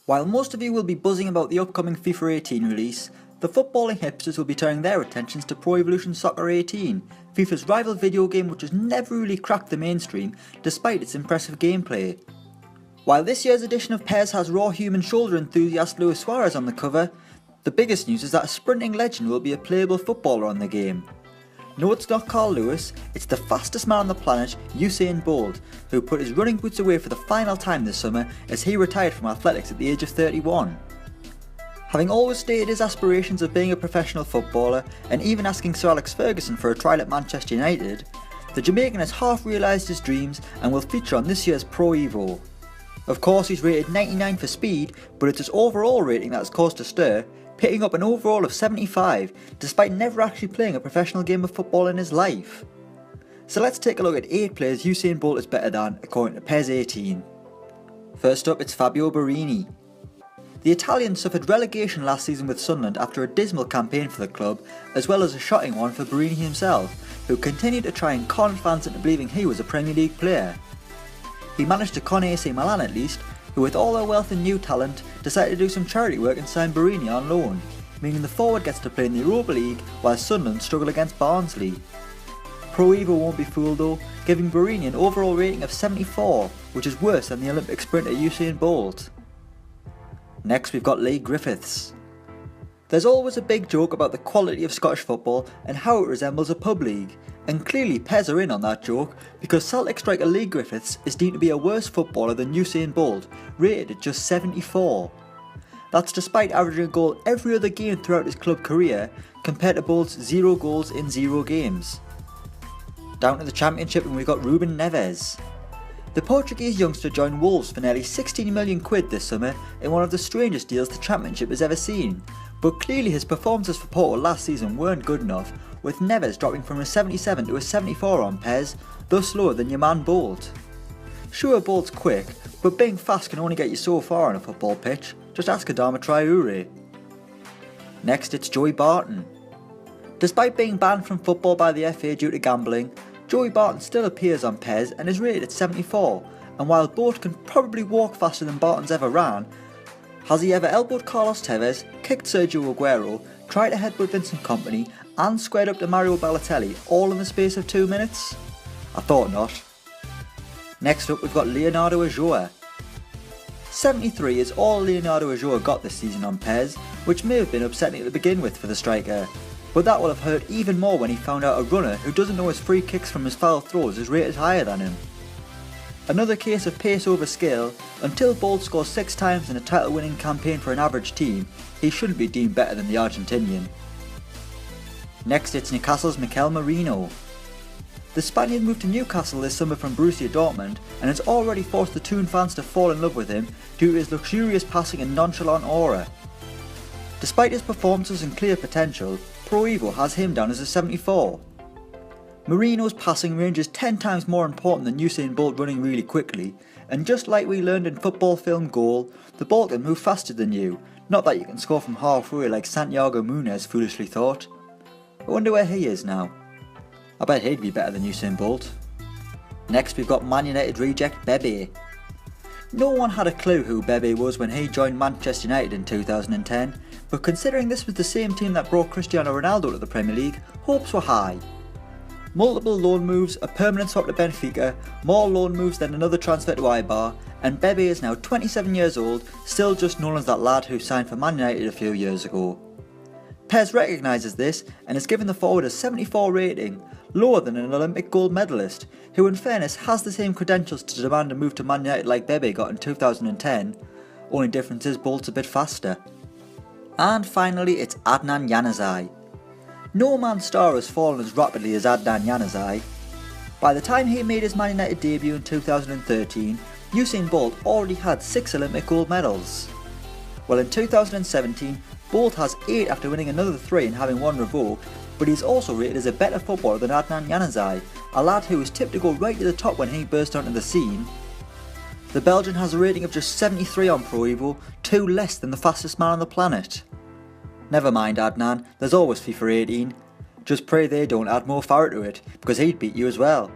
While most of you will be buzzing about the upcoming FIFA 18 release, the footballing hipsters will be turning their attentions to Pro Evolution Soccer 18, FIFA's rival video game which has never really cracked the mainstream despite its impressive gameplay. While this year's edition of PES has raw human shoulder enthusiast Luis Suarez on the cover, the biggest news is that a sprinting legend will be a playable footballer on the game. No, it's not Carl Lewis, it's the fastest man on the planet, USAIN Bolt, who put his running boots away for the final time this summer as he retired from athletics at the age of 31. Having always stated his aspirations of being a professional footballer and even asking Sir Alex Ferguson for a trial at Manchester United, the Jamaican has half realised his dreams and will feature on this year's Pro Evo. Of course, he's rated 99 for speed, but it's his overall rating that has caused a stir, picking up an overall of 75 despite never actually playing a professional game of football in his life. So let's take a look at 8 players Usain Bolt is better than according to PES 18. First up, it's Fabio Borini. The Italian suffered relegation last season with Sunderland after a dismal campaign for the club, as well as a shocking one for Borini himself, who continued to try and con fans into believing he was a Premier League player. He managed to con AC Milan at least, who with all their wealth and new talent decided to do some charity work and sign Borini on loan, meaning the forward gets to play in the Europa League while Sunderland struggle against Barnsley. Pro Evo won't be fooled though, giving Borini an overall rating of 74, which is worse than the Olympic sprinter Usain Bolt. Next we've got Leigh Griffiths. There's always a big joke about the quality of Scottish football and how it resembles a pub league, and clearly PES are in on that joke because Celtic striker Leigh Griffiths is deemed to be a worse footballer than Usain Bolt, rated at just 74. That's despite averaging a goal every other game throughout his club career compared to Bolt's 0 goals in 0 games. Down to the Championship and we've got Ruben Neves. The Portuguese youngster joined Wolves for nearly 16 million quid this summer in one of the strangest deals the Championship has ever seen, but clearly his performances for Porto last season weren't good enough, with Neves dropping from a 77 to a 74 on PES, thus lower than your man Bolt. Sure, Bolt's quick, but being fast can only get you so far on a football pitch, just ask Adama Traore. Next it's Joey Barton. Despite being banned from football by the FA due to gambling, Joey Barton still appears on PES and is rated at 74, and while Bolt can probably walk faster than Barton's ever ran, has he ever elbowed Carlos Tevez, kicked Sergio Aguero, tried to headbutt Vincent Kompany and squared up to Mario Balotelli all in the space of 2 minutes? I thought not. Next up we've got Leonardo Ulloa. 73 is all Leonardo Ulloa got this season on PES, which may have been upsetting to begin with for the striker, but that will have hurt even more when he found out a runner who doesn't know his free kicks from his foul throws is rated higher than him. Another case of pace over skill, until Bolt scores 6 times in a title winning campaign for an average team, he shouldn't be deemed better than the Argentinian. Next it's Newcastle's Mikel Merino. The Spaniard moved to Newcastle this summer from Borussia Dortmund and has already forced the Toon fans to fall in love with him due to his luxurious passing and nonchalant aura. Despite his performances and clear potential, Pro Evo has him down as a 74. Merino's passing range is 10 times more important than Usain Bolt running really quickly, and just like we learned in football film Goal, the ball can move faster than you, not that you can score from halfway like Santiago Munez foolishly thought. I wonder where he is now. I bet he'd be better than Usain Bolt. Next we've got Man United reject Bebe. No one had a clue who Bebe was when he joined Manchester United in 2010, but considering this was the same team that brought Cristiano Ronaldo to the Premier League, hopes were high. Multiple loan moves, a permanent swap to Benfica, more loan moves than another transfer to Eibar, and Bebe is now 27 years old, still just known as that lad who signed for Man United a few years ago. PES recognises this and has given the forward a 74 rating, lower than an Olympic gold medalist, who in fairness has the same credentials to demand a move to Man United like Bebe got in 2010, only difference is Bolt's a bit faster. And finally it's Adnan Januzaj. No man's star has fallen as rapidly as Adnan Januzaj. By the time he made his Man United debut in 2013, Usain Bolt already had 6 Olympic gold medals. Well, in 2017, Bolt has 8 after winning another 3 and having 1 revoked, but he's also rated as a better footballer than Adnan Januzaj, a lad who was tipped to go right to the top when he burst onto the scene. The Belgian has a rating of just 73 on Pro Evo, 2 less than the fastest man on the planet. Never mind Adnan, there's always FIFA 18. Just pray they don't add Mo Farah to it, because he'd beat you as well.